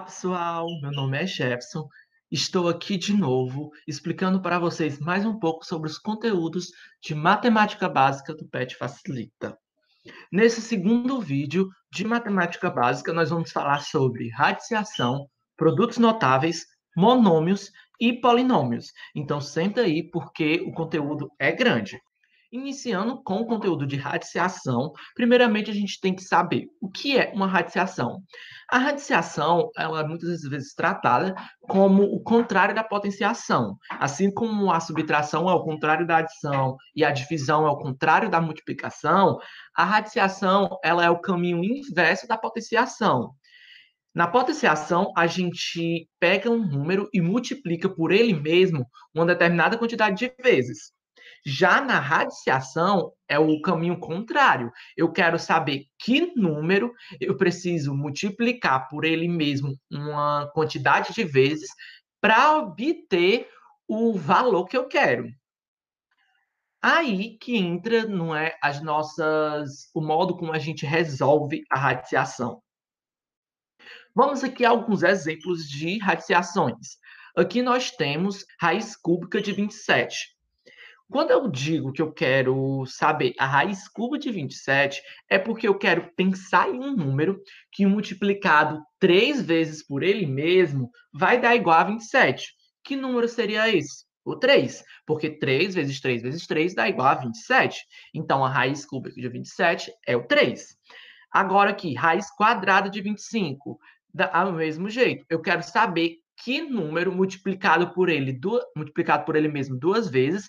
Pessoal, meu nome é Jefferson. Estou aqui de novo explicando para vocês mais um pouco sobre os conteúdos de matemática básica do PET Facilita. Nesse segundo vídeo de matemática básica, nós vamos falar sobre radiciação, produtos notáveis, monômios e polinômios. Então, senta aí porque o conteúdo é grande. Iniciando com o conteúdo de radiciação, primeiramente a gente tem que saber o que é uma radiciação. A radiciação, ela é muitas vezes tratada como o contrário da potenciação. Assim como a subtração é o contrário da adição e a divisão é o contrário da multiplicação, a radiciação, ela é o caminho inverso da potenciação. Na potenciação, a gente pega um número e multiplica por ele mesmo uma determinada quantidade de vezes. Já na radiciação, é o caminho contrário. Eu quero saber que número eu preciso multiplicar por ele mesmo uma quantidade de vezes para obter o valor que eu quero. Aí que entra, não é, o modo como a gente resolve a radiciação. Vamos aqui a alguns exemplos de radiciações. Aqui nós temos raiz cúbica de 27. Quando eu digo que eu quero saber a raiz cúbica de 27, é porque eu quero pensar em um número que multiplicado 3 vezes por ele mesmo vai dar igual a 27. Que número seria esse? O 3, porque 3 vezes 3 vezes 3 dá igual a 27. Então, a raiz cúbica de 27 é o 3. Agora aqui, raiz quadrada de 25. Do mesmo jeito, eu quero saber que número multiplicado por ele mesmo duas vezes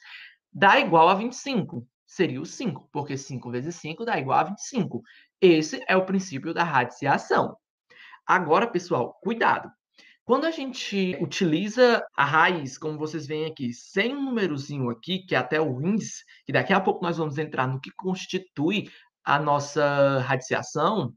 dá igual a 25. Seria o 5, porque 5 vezes 5 dá igual a 25. Esse é o princípio da radiciação. Agora, pessoal, cuidado. Quando a gente utiliza a raiz, como vocês veem aqui, sem um númerozinho aqui, que é até o índice, que daqui a pouco nós vamos entrar no que constitui a nossa radiciação,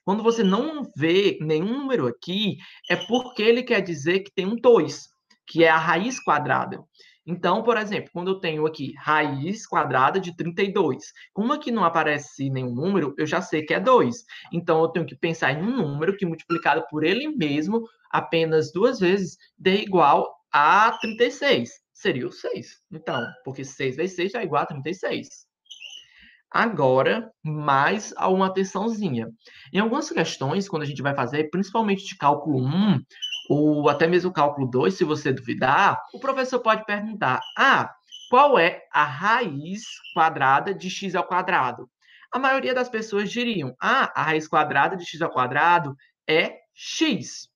quando você não vê nenhum número aqui, é porque ele quer dizer que tem um 2, que é a raiz quadrada. Então, por exemplo, quando eu tenho aqui raiz quadrada de 32, como aqui não aparece nenhum número, eu já sei que é 2. Então, eu tenho que pensar em um número que multiplicado por ele mesmo apenas duas vezes dê igual a 36. Seria o 6. Então, porque 6 vezes 6 dá igual a 36. Agora, mais a uma atençãozinha. Em algumas questões, quando a gente vai fazer, principalmente de cálculo 1, ou até mesmo cálculo 2, se você duvidar, o professor pode perguntar: qual é a raiz quadrada de x ao quadrado? A maioria das pessoas diriam: a raiz quadrada de x ao quadrado é x.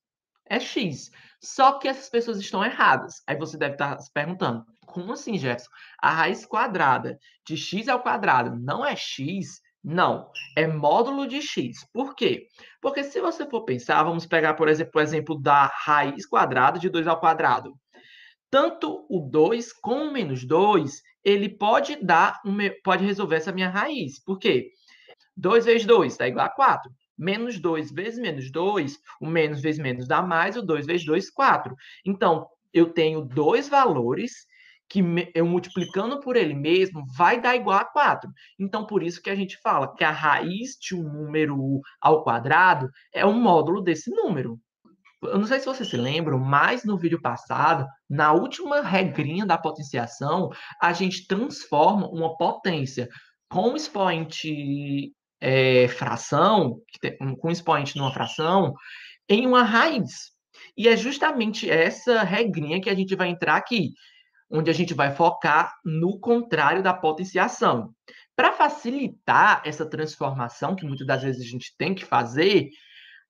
É x. Só que essas pessoas estão erradas. Aí você deve estar se perguntando: como assim, Jefferson? A raiz quadrada de x ao quadrado não é x? Não, é módulo de x. Por quê? Porque se você for pensar, vamos pegar, por exemplo, o exemplo da raiz quadrada de 2 ao quadrado. Tanto o 2 como o menos 2, ele pode resolver essa minha raiz. Por quê? 2 vezes 2 dá igual a 4. Menos 2 vezes menos 2, o menos vezes menos dá mais, o 2 vezes 2, 4. Então, eu tenho dois valores que eu multiplicando por ele mesmo vai dar igual a 4. Então, por isso que a gente fala que a raiz de um número ao quadrado é um módulo desse número. Eu não sei se vocês se lembram, mas no vídeo passado, na última regrinha da potenciação, a gente transforma uma potência com expoente fração, com expoente numa fração, em uma raiz. E é justamente essa regrinha que a gente vai entrar aqui, onde a gente vai focar no contrário da potenciação. Para facilitar essa transformação, que muitas das vezes a gente tem que fazer,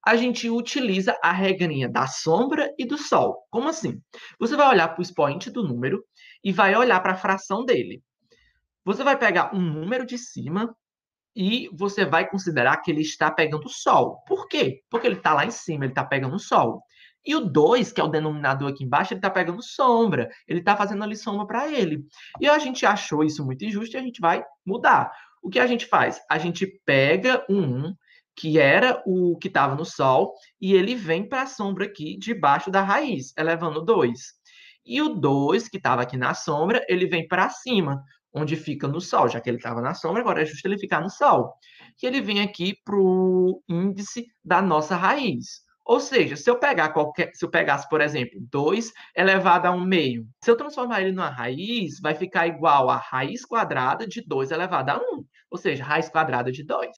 a gente utiliza a regrinha da sombra e do sol. Como assim? Você vai olhar para o expoente do número e vai olhar para a fração dele. Você vai pegar um número de cima e você vai considerar que ele está pegando sol. Por quê? Porque ele está lá em cima, ele está pegando sol. E o 2, que é o denominador aqui embaixo, ele está pegando sombra. Ele está fazendo ali sombra para ele. E a gente achou isso muito injusto e a gente vai mudar. O que a gente faz? A gente pega um 1, que era o que estava no sol, e ele vem para a sombra aqui debaixo da raiz, elevando 2. E o 2, que estava aqui na sombra, ele vem para cima, onde fica no sol, já que ele estava na sombra, agora é justo ele ficar no sol. E ele vem aqui para o índice da nossa raiz. Ou seja, se eu pegasse, por exemplo, 2 elevado a 1 meio, se eu transformar ele numa raiz, vai ficar igual a raiz quadrada de 2 elevado a 1, ou seja, raiz quadrada de 2.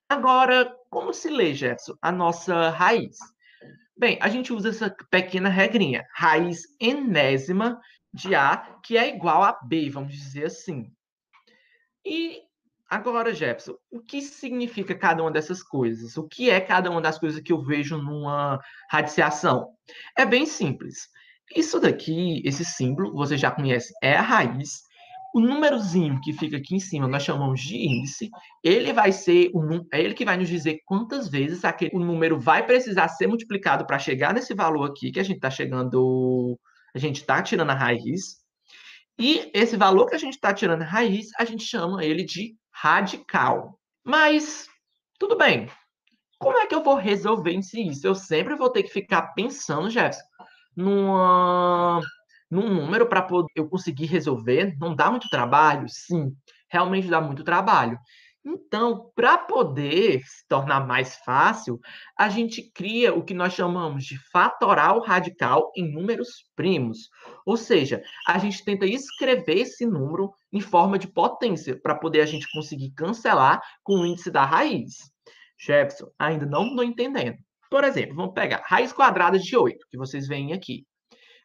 Agora, como se lê, Jefferson, a nossa raiz? Bem, a gente usa essa pequena regrinha, raiz enésima de A, que é igual a B, vamos dizer assim. E agora, Jefferson, o que significa cada uma dessas coisas? O que é cada uma das coisas que eu vejo numa radiciação? É bem simples. Isso daqui, esse símbolo, você já conhece, é a raiz. O númerozinho que fica aqui em cima, nós chamamos de índice. Ele vai ser é ele que vai nos dizer quantas vezes o número vai precisar ser multiplicado para chegar nesse valor aqui que a gente está chegando, a gente está tirando a raiz. E esse valor que a gente está tirando a raiz, a gente chama ele de radical. Mas, tudo bem. Como é que eu vou resolver isso? Eu sempre vou ter que ficar pensando, Jefferson, numa, num número para eu conseguir resolver. Não dá muito trabalho? Sim, realmente dá muito trabalho. Então, para poder se tornar mais fácil, a gente cria o que nós chamamos de fatoral radical em números primos. Ou seja, a gente tenta escrever esse número em forma de potência, para poder a gente conseguir cancelar com o índice da raiz. Jefferson, ainda não estou entendendo. Por exemplo, vamos pegar raiz quadrada de 8, que vocês veem aqui.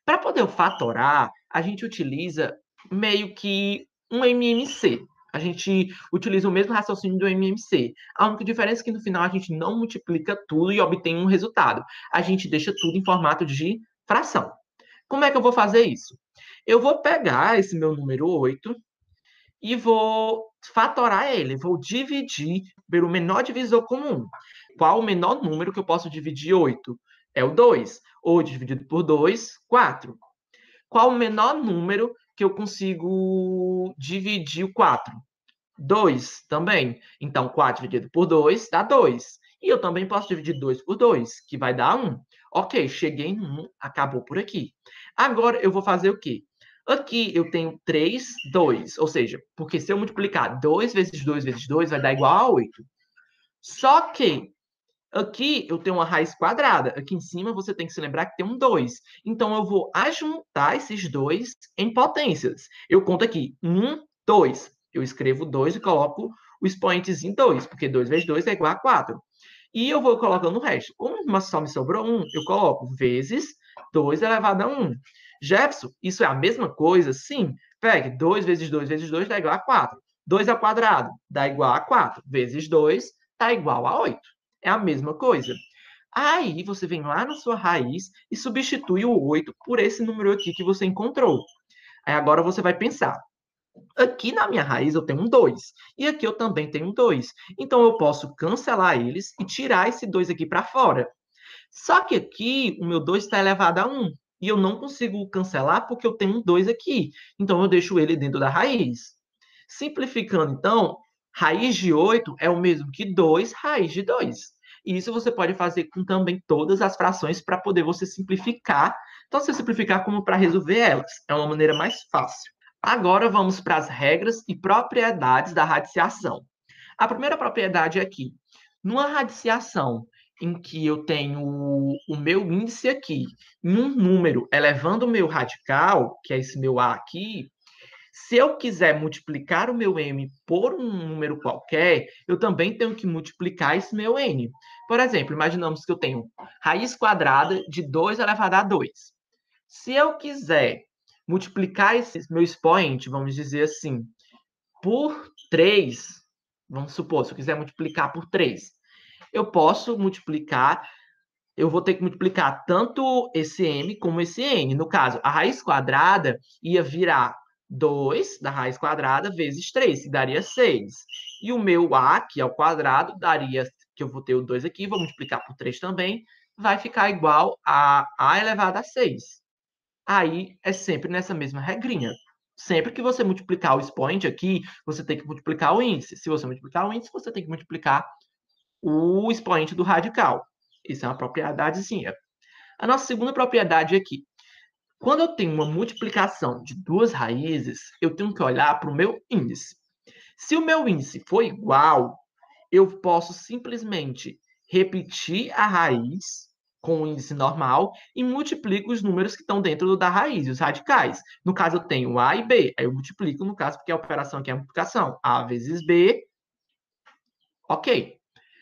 Para poder fatorar, a gente utiliza meio que um MMC. A gente utiliza o mesmo raciocínio do MMC. A única diferença é que no final a gente não multiplica tudo e obtém um resultado. A gente deixa tudo em formato de fração. Como é que eu vou fazer isso? Eu vou pegar esse meu número 8 e vou fatorar ele. Vou dividir pelo menor divisor comum. Qual o menor número que eu posso dividir 8? É o 2. 8 dividido por 2, 4. Qual o menor número que eu consigo dividir o 4? 2 também. Então, 4 dividido por 2 dá 2. E eu também posso dividir 2 por 2, que vai dar 1. Ok, cheguei em 1, acabou por aqui. Agora eu vou fazer o quê? Aqui eu tenho 3, 2. Ou seja, porque se eu multiplicar 2 vezes 2 vezes 2 vai dar igual a 8. Só que aqui eu tenho uma raiz quadrada. Aqui em cima você tem que se lembrar que tem um 2. Então eu vou ajuntar esses dois em potências. Eu conto aqui 1, 2. Eu escrevo 2 e coloco o expoentes em 2, porque 2 vezes 2 é igual a 4. E eu vou colocando o resto. Como só me sobrou 1, eu coloco vezes 2 elevado a 1. Jefferson, isso é a mesma coisa? Sim. Pegue 2 vezes 2 vezes 2 dá igual a 4. 2 ao quadrado dá igual a 4. Vezes 2 dá igual a 8. É a mesma coisa. Aí você vem lá na sua raiz e substitui o 8 por esse número aqui que você encontrou. Aí agora você vai pensar, aqui na minha raiz eu tenho um 2, e aqui eu também tenho um 2. Então eu posso cancelar eles e tirar esse 2 aqui para fora. Só que aqui o meu 2 está elevado a 1, e eu não consigo cancelar porque eu tenho um 2 aqui. Então eu deixo ele dentro da raiz. Simplificando, então, raiz de 8 é o mesmo que 2 raiz de 2. E isso você pode fazer com também todas as frações para poder você simplificar. Então, você simplificar como para resolver elas. É uma maneira mais fácil. Agora vamos para as regras e propriedades da radiciação. A primeira propriedade é aqui. Numa radiciação em que eu tenho o meu índice aqui, em um número elevando o meu radical, que é esse meu A aqui, se eu quiser multiplicar o meu m por um número qualquer, eu também tenho que multiplicar esse meu n. Por exemplo, imaginamos que eu tenho raiz quadrada de 2 elevado a 2. Se eu quiser multiplicar esse meu expoente, vamos dizer assim, por 3, vamos supor, se eu quiser multiplicar por 3, eu posso multiplicar, eu vou ter que multiplicar tanto esse m como esse n. No caso, a raiz quadrada ia virar 2 da raiz quadrada vezes 3, que daria 6. E o meu a, que é o quadrado, daria, que eu vou ter o 2 aqui, vou multiplicar por 3 também, vai ficar igual a elevado a 6. Aí é sempre nessa mesma regrinha. Sempre que você multiplicar o expoente aqui, você tem que multiplicar o índice. Se você multiplicar o índice, você tem que multiplicar o expoente do radical. Isso é uma propriedadezinha. A nossa segunda propriedade aqui. Quando eu tenho uma multiplicação de duas raízes, eu tenho que olhar para o meu índice. Se o meu índice for igual, eu posso simplesmente repetir a raiz com o índice normal e multiplico os números que estão dentro da raiz, os radicais. No caso, eu tenho A e B, aí eu multiplico, no caso, porque a operação aqui é a multiplicação. A vezes B, ok.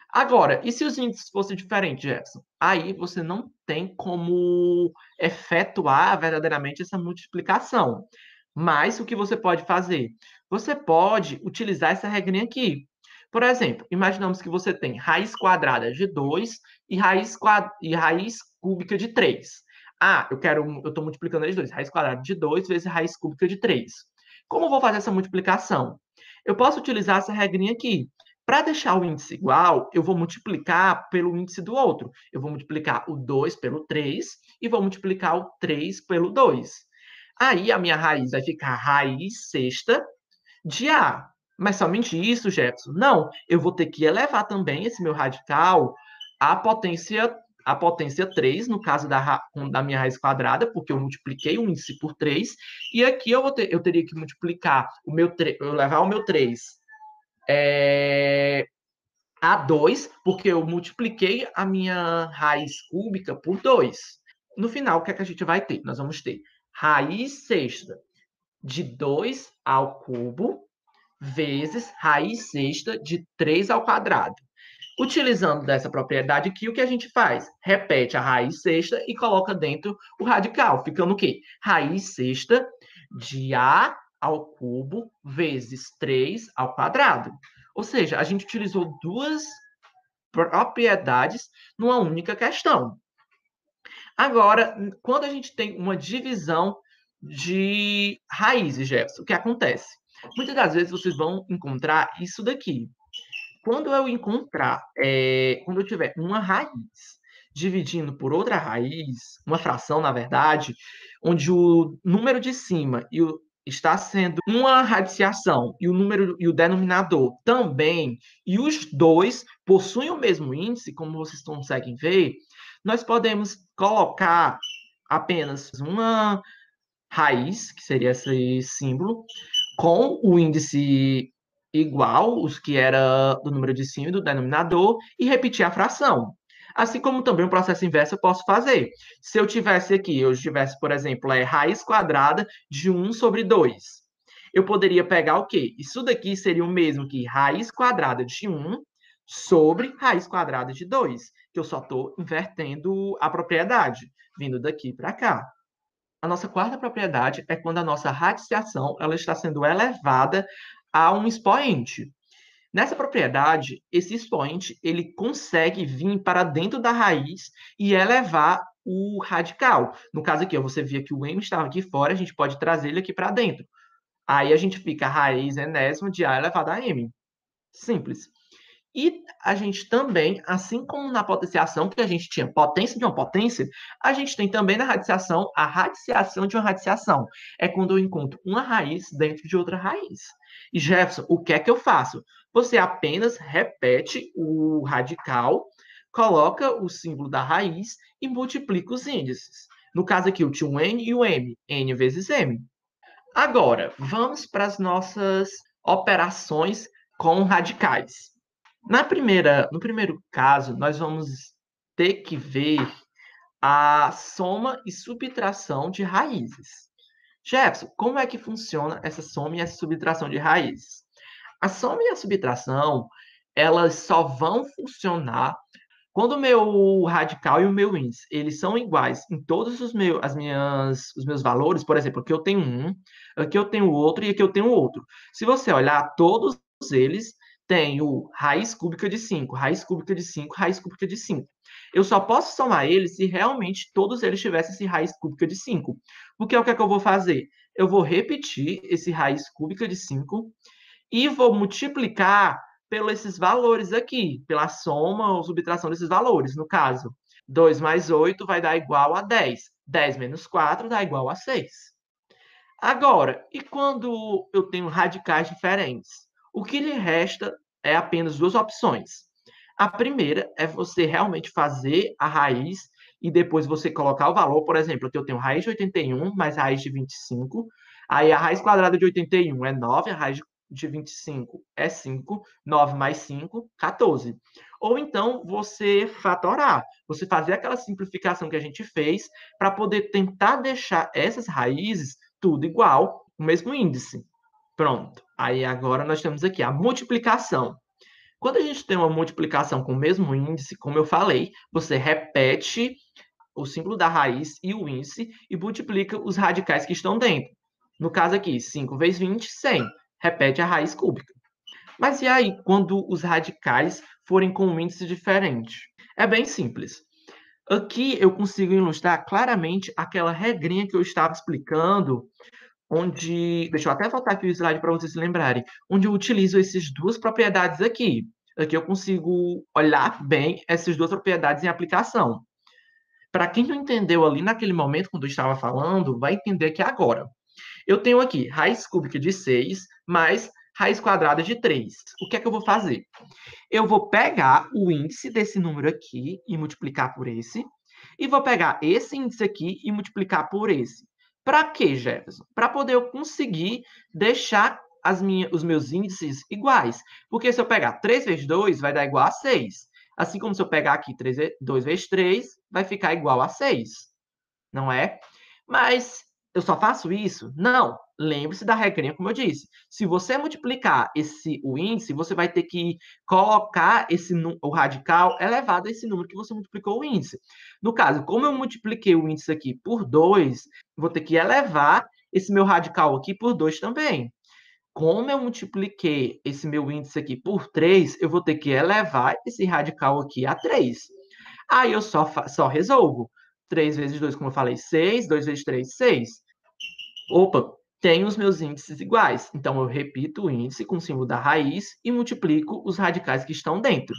Agora, e se os índices fossem diferentes, Jefferson? Aí você não tem como efetuar verdadeiramente essa multiplicação. Mas o que você pode fazer? Você pode utilizar essa regrinha aqui. Por exemplo, imaginamos que você tem raiz quadrada de 2 e raiz cúbica de 3. Ah, eu estou multiplicando eles dois. Raiz quadrada de 2 vezes raiz cúbica de 3. Como eu vou fazer essa multiplicação? Eu posso utilizar essa regrinha aqui. Para deixar o índice igual, eu vou multiplicar pelo índice do outro. Eu vou multiplicar o 2 pelo 3 e vou multiplicar o 3 pelo 2. Aí a minha raiz vai ficar raiz sexta de A. Mas somente isso, Jefferson? Não, eu vou ter que elevar também esse meu radical à potência 3, no caso da minha raiz quadrada, porque eu multipliquei o índice por 3, e aqui eu teria que multiplicar eu levar o meu 3 a 2, porque eu multipliquei a minha raiz cúbica por 2. No final, o que é que a gente vai ter? Nós vamos ter raiz sexta de 2 ao cubo vezes raiz sexta de 3 ao quadrado. Utilizando dessa propriedade aqui, o que a gente faz? Repete a raiz sexta e coloca dentro o radical, ficando o quê? Raiz sexta de A ao cubo vezes 3 ao quadrado. Ou seja, a gente utilizou duas propriedades numa única questão. Agora, quando a gente tem uma divisão de raízes, Jefferson, o que acontece? Muitas das vezes vocês vão encontrar isso daqui. Quando eu tiver uma raiz dividindo por outra raiz, uma fração, na verdade, onde o número de cima está sendo uma radiciação e o número e o denominador também, e os dois possuem o mesmo índice, como vocês conseguem ver, nós podemos colocar apenas uma raiz, que seria esse símbolo, com o índice igual, os que era do número de cima e do denominador, e repetir a fração. Assim como também o processo inverso eu posso fazer. Se eu tivesse aqui, por exemplo, raiz quadrada de 1 sobre 2. Eu poderia pegar o quê? Isso daqui seria o mesmo que raiz quadrada de 1 sobre raiz quadrada de 2, que eu só estou invertendo a propriedade, vindo daqui para cá. A nossa quarta propriedade é quando a nossa radiciação ela está sendo elevada a um expoente. Nessa propriedade, esse expoente ele consegue vir para dentro da raiz e elevar o radical. No caso aqui, você via que o m estava aqui fora, a gente pode trazer ele aqui para dentro. Aí a gente fica a raiz enésima de a elevado a m. Simples. E a gente também, assim como na potenciação, que a gente tinha potência de uma potência, a gente tem também na radiciação a radiciação de uma radiciação. É quando eu encontro uma raiz dentro de outra raiz. E Jefferson, o que é que eu faço? Você apenas repete o radical, coloca o símbolo da raiz e multiplica os índices. No caso aqui, eu tinha o n e o m, n vezes m. Agora, vamos para as nossas operações com radicais. No primeiro caso, nós vamos ter que ver a soma e subtração de raízes. Jefferson, como é que funciona essa soma e essa subtração de raízes? A soma e a subtração, elas só vão funcionar quando o meu radical e o meu índice, eles são iguais em todos os meus valores, por exemplo, aqui eu tenho um, aqui eu tenho outro e aqui eu tenho outro. Se você olhar, todos eles têm o raiz cúbica de 5, raiz cúbica de 5, raiz cúbica de 5. Eu só posso somar eles se realmente todos eles tivessem esse raiz cúbica de 5. Porque o que é que eu vou fazer? Eu vou repetir esse raiz cúbica de 5 e vou multiplicar pelos esses valores aqui, pela soma ou subtração desses valores. No caso, 2 mais 8 vai dar igual a 10. 10 menos 4 dá igual a 6. Agora, e quando eu tenho radicais diferentes? O que lhe resta é apenas duas opções. A primeira é você realmente fazer a raiz e depois você colocar o valor. Por exemplo, aqui eu tenho raiz de 81 mais raiz de 25. Aí a raiz quadrada de 81 é 9, a raiz de 25 é 5, 9 mais 5, 14. ou então você fatorar, você fazer aquela simplificação que a gente fez para poder tentar deixar essas raízes tudo igual, o mesmo índice. Pronto. Aí agora nós temos aqui a multiplicação. Quando a gente tem uma multiplicação com o mesmo índice, como eu falei, você repete o símbolo da raiz e o índice e multiplica os radicais que estão dentro. No caso aqui, 5 vezes 20, 100. Repete a raiz cúbica. Mas e aí, quando os radicais forem com um índice diferente? É bem simples. Aqui eu consigo ilustrar claramente aquela regrinha que eu estava explicando, onde. Deixa eu até voltar aqui o slide para vocês se lembrarem. Onde eu utilizo essas duas propriedades aqui. Aqui eu consigo olhar bem essas duas propriedades em aplicação. Para quem não entendeu ali naquele momento, quando eu estava falando, vai entender que agora. Eu tenho aqui raiz cúbica de 6 mais raiz quadrada de 3. O que é que eu vou fazer? Eu vou pegar o índice desse número aqui e multiplicar por esse, e vou pegar esse índice aqui e multiplicar por esse. Para quê, Jefferson? Para poder eu conseguir deixar os meus índices iguais. Porque se eu pegar 3 vezes 2, vai dar igual a 6. Assim como se eu pegar aqui 2 vezes 3, vai ficar igual a 6. Não é? Mas eu só faço isso? Não. Lembre-se da regrinha, como eu disse. Se você multiplicar o índice, você vai ter que colocar o radical elevado a esse número que você multiplicou o índice. No caso, como eu multipliquei o índice aqui por 2, vou ter que elevar esse meu radical aqui por 2 também. Como eu multipliquei esse meu índice aqui por 3, eu vou ter que elevar esse radical aqui a 3. Aí eu só resolvo. 3 vezes 2, como eu falei, 6. 2 vezes 3, 6. Opa, tenho os meus índices iguais. Então, eu repito o índice com o símbolo da raiz e multiplico os radicais que estão dentro.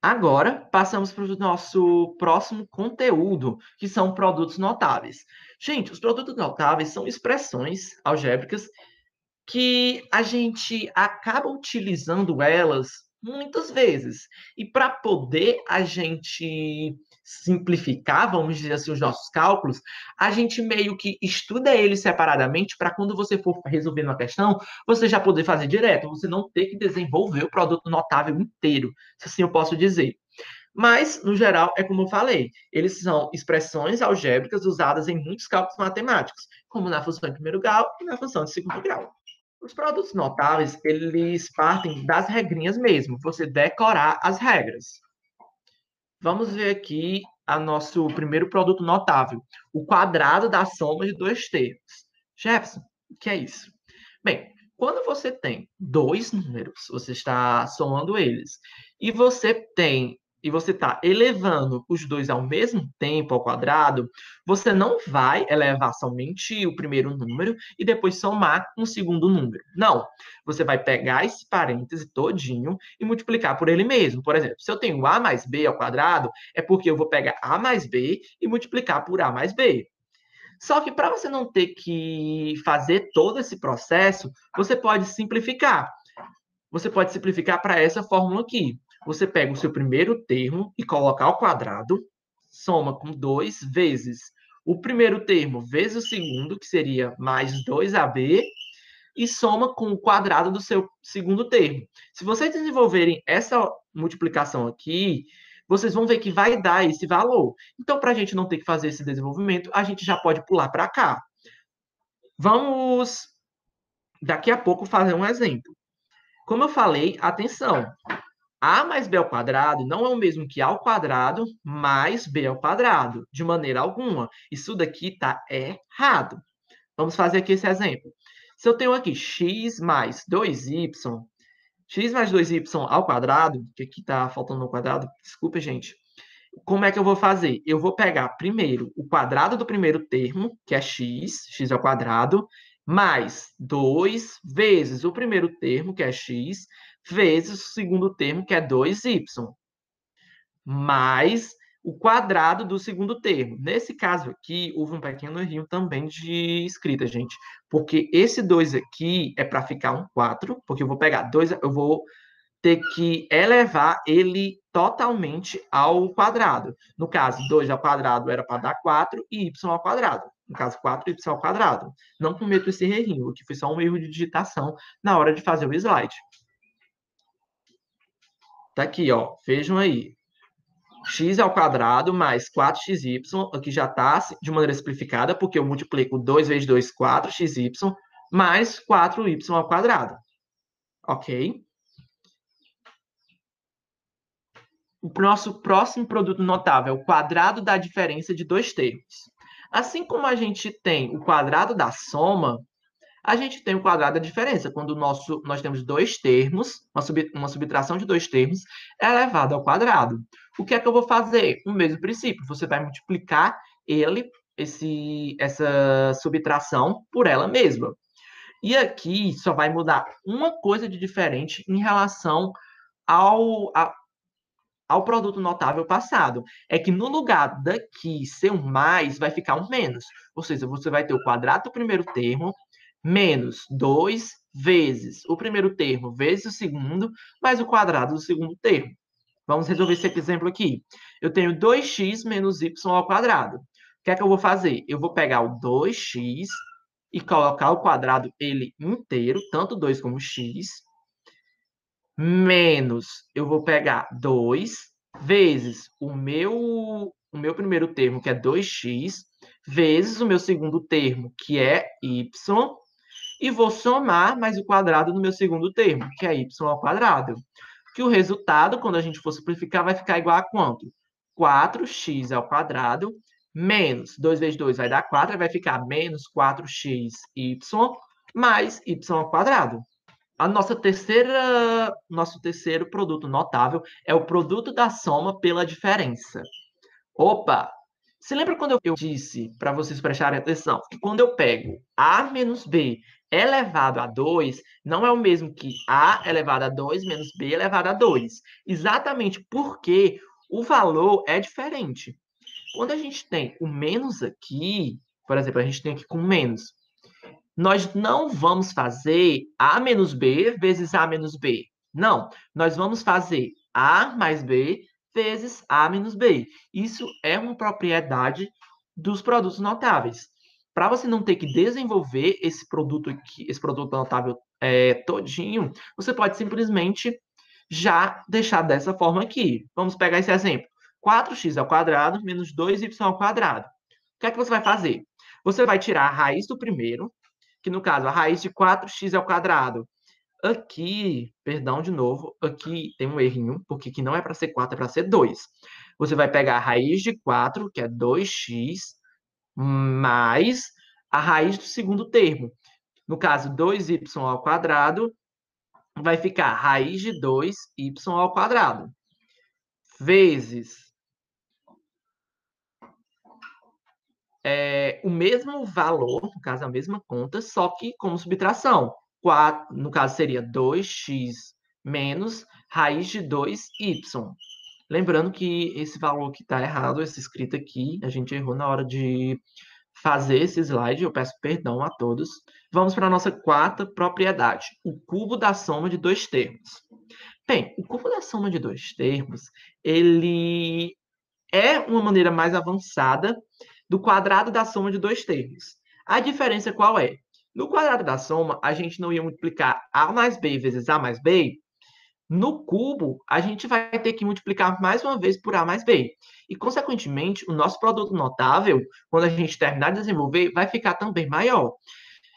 Agora, passamos para o nosso próximo conteúdo, que são produtos notáveis. Gente, os produtos notáveis são expressões algébricas que a gente acaba utilizando elas muitas vezes. E para poder a gente simplificar, vamos dizer assim, os nossos cálculos, a gente meio que estuda eles separadamente para quando você for resolver uma questão, você já poder fazer direto, você não ter que desenvolver o produto notável inteiro, se assim eu posso dizer. Mas, no geral, é como eu falei, eles são expressões algébricas usadas em muitos cálculos matemáticos, como na função de primeiro grau e na função de segundo grau. Os produtos notáveis, eles partem das regrinhas mesmo, você decorar as regras. Vamos ver aqui a nosso primeiro produto notável, o quadrado da soma de dois termos. Jefferson, o que é isso? Bem, quando você tem dois números, você está somando eles, e você está elevando os dois ao mesmo tempo ao quadrado, você não vai elevar somente o primeiro número e depois somar um segundo número. Não. Você vai pegar esse parêntese todinho e multiplicar por ele mesmo. Por exemplo, se eu tenho a mais b ao quadrado, é porque eu vou pegar a mais b e multiplicar por a mais b. Só que para você não ter que fazer todo esse processo, você pode simplificar. Você pode simplificar para essa fórmula aqui. Você pega o seu primeiro termo e coloca ao quadrado, soma com 2 vezes o primeiro termo vezes o segundo, que seria mais 2ab, e soma com o quadrado do seu segundo termo. Se vocês desenvolverem essa multiplicação aqui, vocês vão ver que vai dar esse valor. Então, para a gente não ter que fazer esse desenvolvimento, a gente já pode pular para cá. Vamos, daqui a pouco, fazer um exemplo. Como eu falei, atenção, a mais b ao quadrado não é o mesmo que a ao quadrado mais b ao quadrado, de maneira alguma. Isso daqui está errado. Vamos fazer aqui esse exemplo. Se eu tenho aqui x mais 2y, x mais 2y ao quadrado, que aqui está faltando no quadrado, desculpa, gente. Como é que eu vou fazer? Eu vou pegar primeiro o quadrado do primeiro termo, que é x ao quadrado, mais 2 vezes o primeiro termo, que é x, vezes o segundo termo, que é 2y, mais o quadrado do segundo termo. Nesse caso aqui, houve um pequeno errinho também de escrita, gente, porque esse 2 aqui é para ficar um 4, porque eu vou pegar 2, eu vou ter que elevar ele totalmente ao quadrado. No caso, 2 ao quadrado era para dar 4 e y ao quadrado. No caso, 4y ao quadrado. Não cometo esse errinho, que foi só um erro de digitação na hora de fazer o slide. Tá aqui, ó. Vejam aí. X ao quadrado mais 4xy, aqui já está de maneira simplificada, porque eu multiplico 2 vezes 2, 4xy, mais 4y ao quadrado. Ok? O nosso próximo produto notável é o quadrado da diferença de dois termos. Assim como a gente tem o quadrado da soma, a gente tem o quadrado da diferença, quando nós temos dois termos, uma subtração de dois termos, elevado ao quadrado. O que é que eu vou fazer? O mesmo princípio, você vai multiplicar essa subtração por ela mesma. E aqui só vai mudar uma coisa de diferente em relação ao produto notável passado. É que no lugar daqui ser um mais, vai ficar um menos. Ou seja, você vai ter o quadrado do primeiro termo menos 2 vezes o primeiro termo vezes o segundo, mais o quadrado do segundo termo. Vamos resolver esse exemplo aqui. Eu tenho 2x menos y ao quadrado. O que é que eu vou fazer? Eu vou pegar o 2x e colocar o quadrado ele inteiro, tanto 2 como x, menos, eu vou pegar 2 vezes o meu primeiro termo, que é 2x, vezes o meu segundo termo, que é y, e vou somar mais o quadrado no meu segundo termo, que é y ao quadrado. Que o resultado, quando a gente for simplificar, vai ficar igual a quanto? 4x ao quadrado menos 2 vezes 2 vai dar 4, vai ficar menos 4xy mais y ao quadrado. Nosso terceiro produto notável é o produto da soma pela diferença. Opa! Se lembra quando eu disse, para vocês prestarem atenção, que quando eu pego a menos b elevado a 2, não é o mesmo que a elevado a 2 menos b elevado a 2. Exatamente porque o valor é diferente. Quando a gente tem o menos aqui, por exemplo, a gente tem aqui com menos, nós não vamos fazer A menos B vezes A menos B. Não, nós vamos fazer A mais B vezes A menos B. Isso é uma propriedade dos produtos notáveis. Para você não ter que desenvolver esse produto aqui, esse produto notável todinho, você pode simplesmente já deixar dessa forma aqui. Vamos pegar esse exemplo. 4x ao quadrado menos 2y ao quadrado. O que é que você vai fazer? Você vai tirar a raiz do primeiro, que no caso, a raiz de 4x ao quadrado. Aqui, perdão de novo, aqui tem um errinho, porque aqui não é para ser 4, é para ser 2. Você vai pegar a raiz de 4, que é 2x, mais a raiz do segundo termo. No caso, 2y ao quadrado, vai ficar raiz de 2y ao quadrado, vezes o mesmo valor, no caso, a mesma conta, só que como subtração. 4, no caso, seria 2x menos raiz de 2y. Lembrando que esse valor que está errado, esse escrito aqui, a gente errou na hora de fazer esse slide, eu peço perdão a todos. Vamos para a nossa quarta propriedade, o cubo da soma de dois termos. Bem, o cubo da soma de dois termos, ele é uma maneira mais avançada do quadrado da soma de dois termos. A diferença qual é? No quadrado da soma, a gente não ia multiplicar A mais B vezes A mais B. No cubo, a gente vai ter que multiplicar mais uma vez por A mais B. E, consequentemente, o nosso produto notável, quando a gente terminar de desenvolver, vai ficar também maior.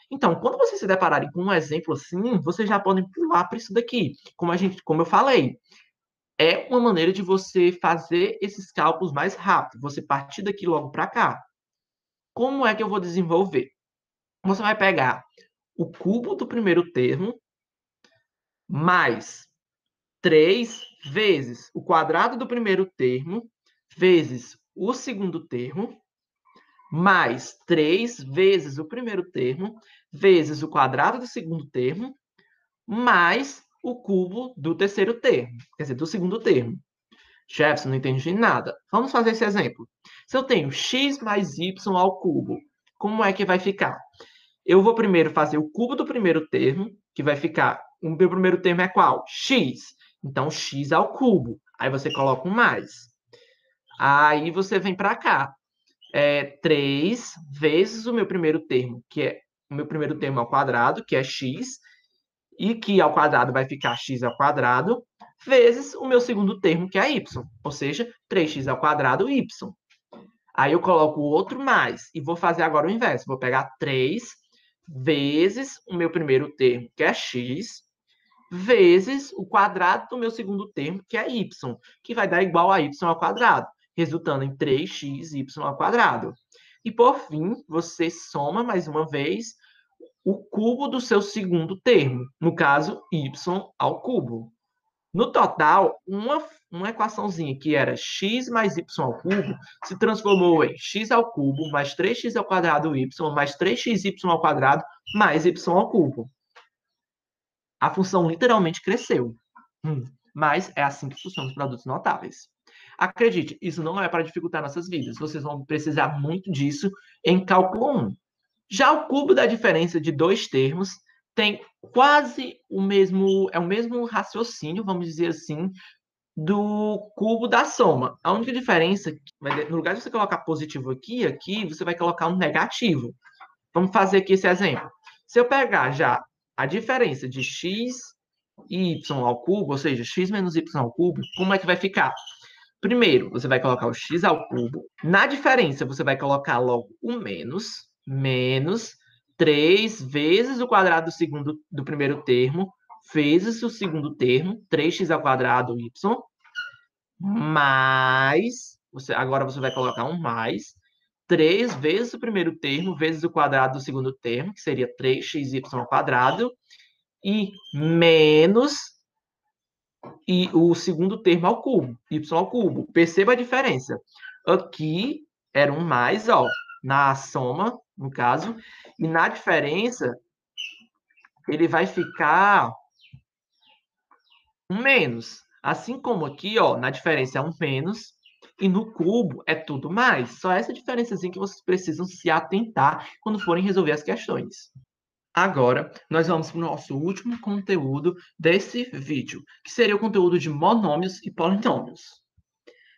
Então, quando vocês se depararem com um exemplo assim, vocês já podem pular para isso daqui. Como eu falei, é uma maneira de você fazer esses cálculos mais rápido, você partir daqui logo para cá. Como é que eu vou desenvolver? Você vai pegar o cubo do primeiro termo mais 3 vezes o quadrado do primeiro termo vezes o segundo termo mais 3 vezes o primeiro termo vezes o quadrado do segundo termo mais o cubo do terceiro termo, quer dizer, do segundo termo. Jefferson, não entendi nada. Vamos fazer esse exemplo. Se eu tenho x mais y ao cubo, como é que vai ficar? Eu vou primeiro fazer o cubo do primeiro termo, que vai ficar... O meu primeiro termo é qual? X. Então, x ao cubo. Aí você coloca um mais. Aí você vem para cá. 3 vezes o meu primeiro termo, que é o meu primeiro termo ao quadrado, que é x, e que ao quadrado vai ficar x ao quadrado, vezes o meu segundo termo, que é y, ou seja, 3x ao quadrado y. Aí eu coloco o outro mais e vou fazer agora o inverso. Vou pegar 3 vezes o meu primeiro termo, que é x, vezes o quadrado do meu segundo termo, que é y, que vai dar igual a y ao quadrado, resultando em 3xy ao quadrado. E, por fim, você soma mais uma vez o cubo do seu segundo termo, no caso, y ao cubo. No total, uma equaçãozinha que era x mais y ao cubo se transformou em x ao cubo mais 3x ao quadrado y mais 3xy ao quadrado mais y ao cubo. A função literalmente cresceu. Mas é assim que funcionam os produtos notáveis. Acredite, isso não é para dificultar nossas vidas. Vocês vão precisar muito disso em cálculo 1. Já o cubo da diferença de dois termos tem quase o mesmo raciocínio, vamos dizer assim, do cubo da soma. A única diferença, no lugar de você colocar positivo aqui você vai colocar um negativo. Vamos fazer aqui esse exemplo. Se eu pegar já a diferença de x e y ao cubo, ou seja, x menos y ao cubo, como é que vai ficar? Primeiro, você vai colocar o x ao cubo. Na diferença, você vai colocar logo o menos 3 vezes o quadrado do primeiro termo, vezes o segundo termo, 3x ao quadrado y, mais, agora você vai colocar um mais, 3 vezes o primeiro termo, vezes o quadrado do segundo termo, que seria 3xy ao quadrado, e menos e o segundo termo ao cubo, y ao cubo. Perceba a diferença. Aqui era um mais, ó, na soma, no caso, e na diferença ele vai ficar um menos. Assim como aqui, ó, na diferença é um menos e no cubo é tudo mais. Só essa diferençazinha que vocês precisam se atentar quando forem resolver as questões. Agora, nós vamos para o nosso último conteúdo desse vídeo, que seria o conteúdo de monômios e polinômios.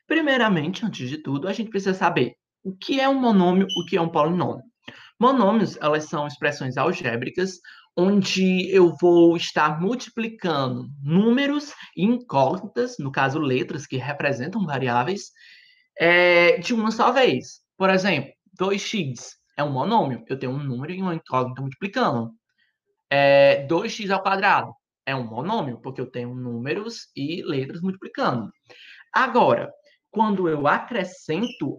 Primeiramente, antes de tudo, a gente precisa saber o que é um monômio, o que é um polinômio. Monômios, elas são expressões algébricas onde eu vou estar multiplicando números e incógnitas, no caso letras que representam variáveis, de uma só vez. Por exemplo, 2x é um monômio, eu tenho um número e uma incógnita multiplicando. 2x ao quadrado é um monômio, porque eu tenho números e letras multiplicando. Agora, quando eu acrescento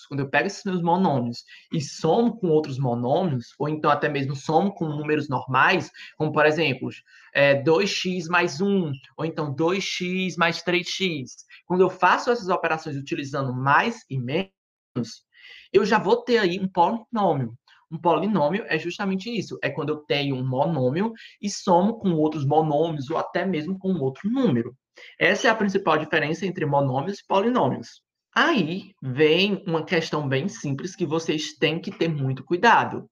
quando eu pego esses meus monômios e somo com outros monômios, ou então até mesmo somo com números normais, como por exemplo, 2x mais 1, ou então 2x mais 3x, quando eu faço essas operações utilizando mais e menos, eu já vou ter aí um polinômio. Um polinômio é justamente isso, é quando eu tenho um monômio e somo com outros monômios ou até mesmo com outro número. Essa é a principal diferença entre monômios e polinômios. Aí vem uma questão bem simples que vocês têm que ter muito cuidado.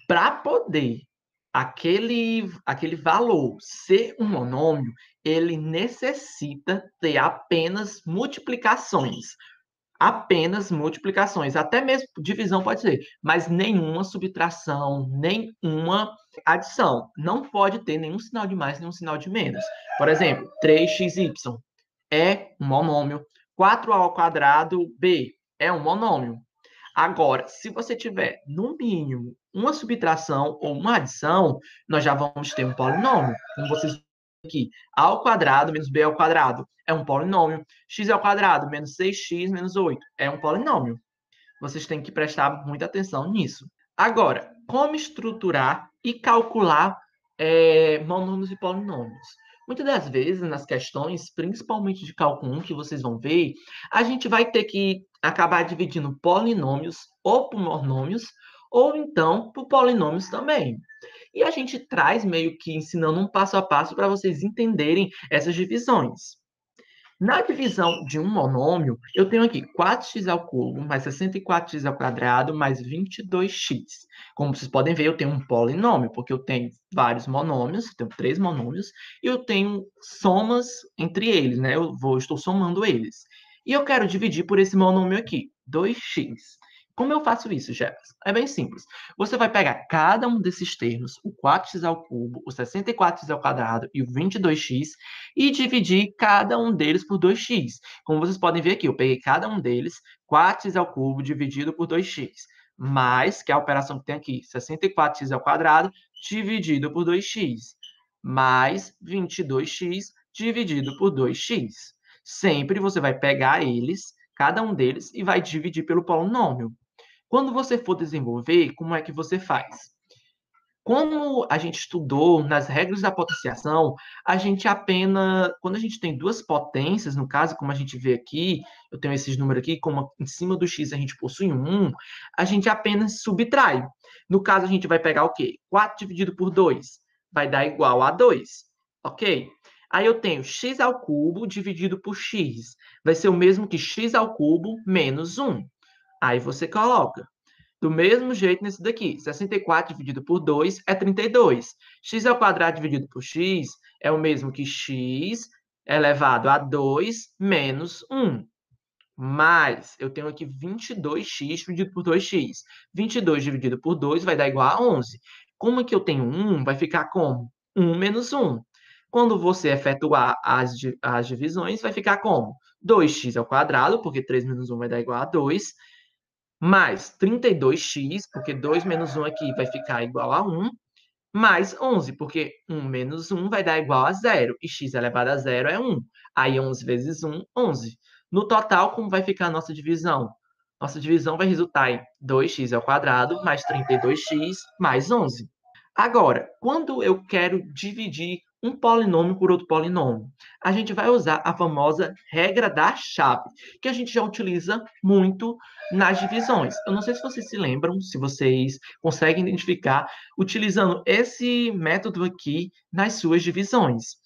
Para poder aquele valor ser um monômio, ele necessita ter apenas multiplicações. Apenas multiplicações, até mesmo divisão pode ser, mas nenhuma subtração, nenhuma adição. Não pode ter nenhum sinal de mais, nenhum sinal de menos. Por exemplo, 3xy é um monômio. 4a ao quadrado b é um monômio. Agora, se você tiver, no mínimo, uma subtração ou uma adição, nós já vamos ter um polinômio. Como vocês viram aqui, a ao quadrado menos b ao quadrado é um polinômio. X ao quadrado menos 6x menos 8 é um polinômio. Vocês têm que prestar muita atenção nisso. Agora, como estruturar e calcular monômios e polinômios? Muitas das vezes, nas questões, principalmente de cálculo 1, que vocês vão ver, a gente vai ter que acabar dividindo polinômios ou por monômios, ou então por polinômios também. E a gente traz meio que ensinando um passo a passo para vocês entenderem essas divisões. Na divisão de um monômio, eu tenho aqui 4x ao cubo mais 64x ao quadrado mais 22x. Como vocês podem ver, eu tenho um polinômio, porque eu tenho vários monômios, eu tenho 3 monômios, e eu tenho somas entre eles, né? Estou somando eles. E eu quero dividir por esse monômio aqui, 2x. Como eu faço isso, Jefferson? É bem simples. Você vai pegar cada um desses termos, o 4x ao cubo, o 64x ao quadrado e o 22x, e dividir cada um deles por 2x. Como vocês podem ver aqui, eu peguei cada um deles, 4x ao cubo dividido por 2x, mais, que é a operação que tem aqui, 64x ao quadrado dividido por 2x, mais 22x dividido por 2x. Sempre você vai pegar eles, cada um deles, e vai dividir pelo polinômio. Quando você for desenvolver, como é que você faz? Como a gente estudou nas regras da potenciação, a gente apenas, quando a gente tem duas potências, no caso, como a gente vê aqui, eu tenho esses números aqui, como em cima do x a gente possui um, a gente apenas subtrai. No caso, a gente vai pegar o quê? 4 dividido por 2 vai dar igual a 2, ok? Aí eu tenho x ao cubo dividido por x, vai ser o mesmo que x ao cubo menos 1. Aí você coloca. Do mesmo jeito nesse daqui, 64 dividido por 2 é 32. X ao quadrado dividido por x é o mesmo que x elevado a 2 menos 1. Mas eu tenho aqui 22x dividido por 2x. 22 dividido por 2 vai dar igual a 11. Como aqui eu tenho 1, vai ficar como? 1 menos 1. Quando você efetuar as divisões, vai ficar como? 2x ao quadrado, porque 3 menos 1 vai dar igual a 2, mais 32x, porque 2 menos 1 aqui vai ficar igual a 1, mais 11, porque 1 menos 1 vai dar igual a 0, e x elevado a 0 é 1. Aí 11 vezes 1, 11. No total, como vai ficar a nossa divisão? Nossa divisão vai resultar em 2x ao quadrado mais 32x mais 11. Agora, quando eu quero dividir um polinômio por outro polinômio, a gente vai usar a famosa regra da chave, que a gente já utiliza muito nas divisões. Eu não sei se vocês se lembram, se vocês conseguem identificar, utilizando esse método aqui nas suas divisões.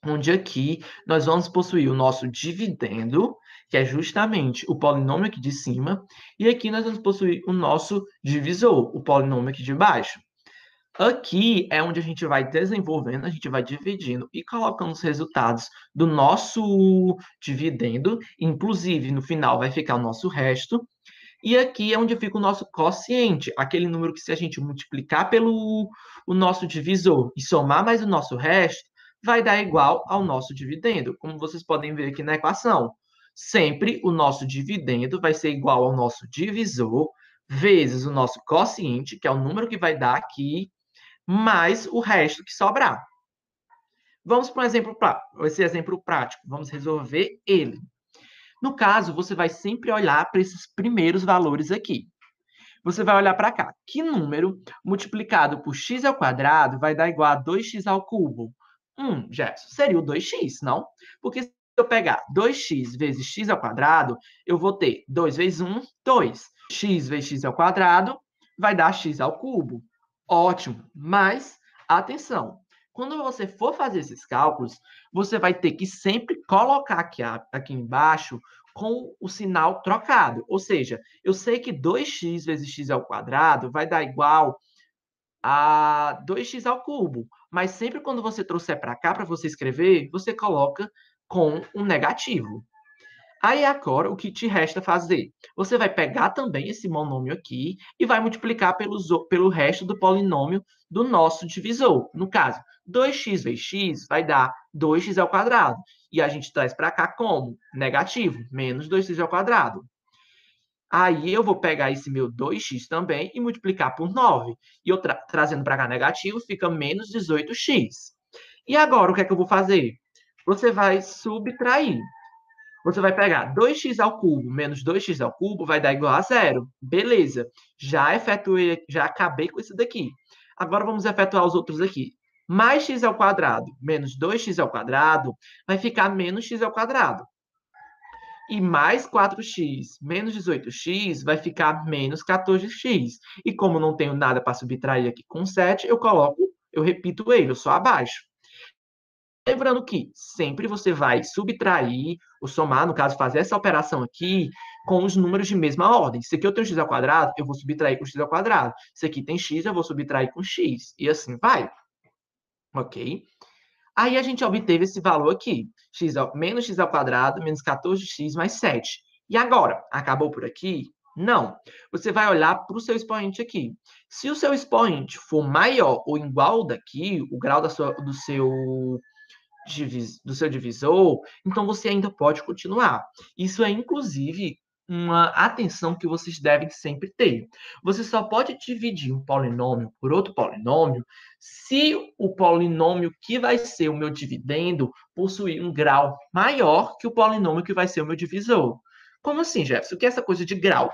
Onde aqui nós vamos possuir o nosso dividendo, que é justamente o polinômio aqui de cima, e aqui nós vamos possuir o nosso divisor, o polinômio aqui de baixo. Aqui é onde a gente vai desenvolvendo, a gente vai dividindo e colocando os resultados do nosso dividendo, inclusive no final vai ficar o nosso resto. E aqui é onde fica o nosso quociente, aquele número que se a gente multiplicar pelo o nosso divisor e somar mais o nosso resto, vai dar igual ao nosso dividendo, como vocês podem ver aqui na equação. Sempre o nosso dividendo vai ser igual ao nosso divisor vezes o nosso quociente, que é o número que vai dar aqui, mais o resto que sobrar. Vamos para um exemplo, esse exemplo prático. Vamos resolver ele. No caso, você vai sempre olhar para esses primeiros valores aqui. Você vai olhar para cá. Que número multiplicado por x ao quadrado vai dar igual a 2x ao cubo? Jefferson, seria o 2x, não? Porque se eu pegar 2x vezes x ao quadrado, eu vou ter 2 vezes 1, 2. X vezes x ao quadrado vai dar x ao cubo. Ótimo, mas atenção, quando você for fazer esses cálculos, você vai ter que sempre colocar aqui embaixo com o sinal trocado. Ou seja, eu sei que 2x vezes x ao quadrado vai dar igual a 2x ao cubo, mas sempre quando você trouxer para cá para você escrever, você coloca com um negativo. Aí agora, o que te resta fazer? Você vai pegar também esse monômio aqui e vai multiplicar pelo resto do polinômio do nosso divisor. No caso, 2x vezes x vai dar 2x ao quadrado. E a gente traz para cá como? Negativo, menos 2x ao quadrado. Aí eu vou pegar esse meu 2x também e multiplicar por 9. E eu trazendo para cá negativo, fica menos 18x. E agora, o que é que eu vou fazer? Você vai subtrair. Você vai pegar 2x ao cubo menos 2x ao cubo vai dar igual a zero. Beleza. Já efetuei, já acabei com isso daqui. Agora vamos efetuar os outros aqui. Mais x ao quadrado menos 2x ao quadrado vai ficar menos x ao quadrado. E mais 4x menos 18x vai ficar menos 14x. E como não tenho nada para subtrair aqui com 7, eu repito ele, eu só abaixo. Lembrando que sempre você vai subtrair, ou somar, no caso, fazer essa operação aqui com os números de mesma ordem. Se aqui eu tenho x ao quadrado, eu vou subtrair com x ao quadrado. Se aqui tem x, eu vou subtrair com x. E assim vai. Ok? Aí a gente obteve esse valor aqui. Menos x ao quadrado, menos 14x mais 7. E agora? Acabou por aqui? Não. Você vai olhar para o seu expoente aqui. Se o seu expoente for maior ou igual ao daqui, o grau do seu divisor, então você ainda pode continuar. Isso é, inclusive, uma atenção que vocês devem sempre ter. Você só pode dividir um polinômio por outro polinômio se o polinômio que vai ser o meu dividendo possuir um grau maior que o polinômio que vai ser o meu divisor. Como assim, Jefferson? O que é essa coisa de grau?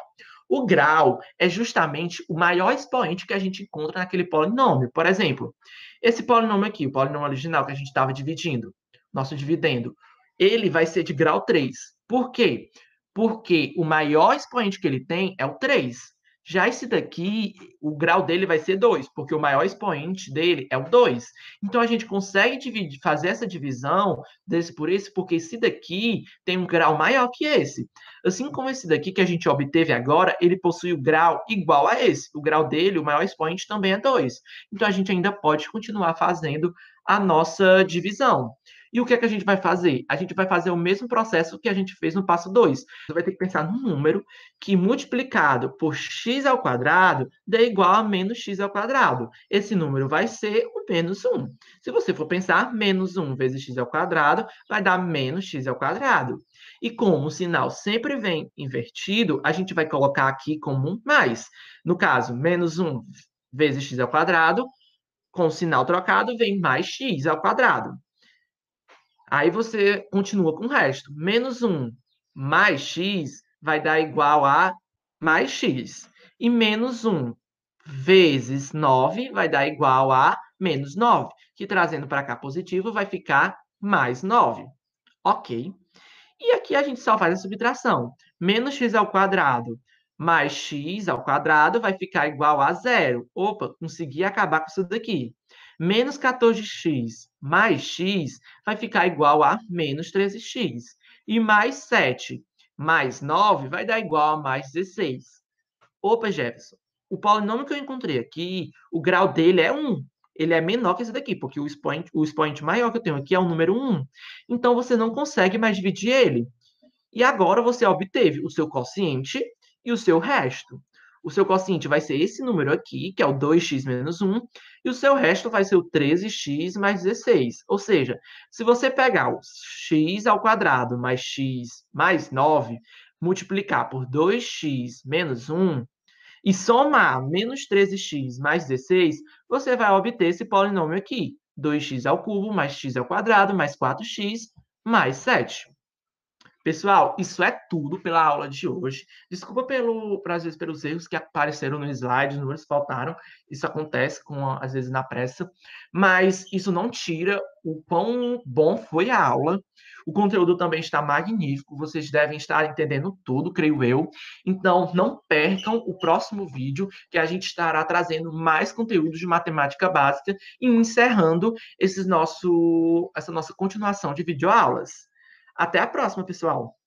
O grau é justamente o maior expoente que a gente encontra naquele polinômio. Por exemplo, esse polinômio aqui, o polinômio original que a gente estava dividindo, nosso dividendo, ele vai ser de grau 3. Por quê? Porque o maior expoente que ele tem é o 3. Já esse daqui, o grau dele vai ser 2, porque o maior expoente dele é o 2. Então, a gente consegue fazer essa divisão desse por esse, porque esse daqui tem um grau maior que esse. Assim como esse daqui que a gente obteve agora, ele possui o grau igual a esse. O grau dele, o maior expoente, também é 2. Então, a gente ainda pode continuar fazendo a nossa divisão. E o que é que a gente vai fazer? A gente vai fazer o mesmo processo que a gente fez no passo 2. Você vai ter que pensar num número que multiplicado por x ao quadrado dê igual a menos x ao quadrado. Esse número vai ser o menos 1. Se você for pensar, menos 1 vezes x ao quadrado vai dar menos x ao quadrado. E como o sinal sempre vem invertido, a gente vai colocar aqui como um mais. No caso, menos 1 vezes x ao quadrado, com o sinal trocado, vem mais x ao quadrado. Aí você continua com o resto. Menos 1 mais x vai dar igual a mais x. E menos 1 vezes 9 vai dar igual a menos 9, que trazendo para cá positivo vai ficar mais 9. Ok. E aqui a gente só faz a subtração. Menos x ao quadrado mais x ao quadrado vai ficar igual a zero. Opa, consegui acabar com isso daqui. Menos 14x mais x vai ficar igual a menos 13x. E mais 7 mais 9 vai dar igual a mais 16. Opa, Jefferson, o polinômio que eu encontrei aqui, o grau dele é 1. Ele é menor que esse daqui, porque o expoente maior que eu tenho aqui é o número 1. Então, você não consegue mais dividir ele. E agora você obteve o seu quociente e o seu resto. O seu quociente vai ser esse número aqui, que é o 2x menos 1, e o seu resto vai ser o 13x mais 16. Ou seja, se você pegar o x ao quadrado mais x mais 9, multiplicar por 2x menos 1, e somar menos 13x mais 16, você vai obter esse polinômio aqui. 2x ao cubo mais x ao quadrado mais 4x mais 7. Pessoal, isso é tudo pela aula de hoje. Desculpa às vezes, pelos erros que apareceram no slide, os números faltaram. Isso acontece, às vezes, na pressa. Mas isso não tira o quão bom foi a aula. O conteúdo também está magnífico. Vocês devem estar entendendo tudo, creio eu. Então, não percam o próximo vídeo, que a gente estará trazendo mais conteúdos de matemática básica e encerrando essa nossa continuação de videoaulas. Até a próxima, pessoal!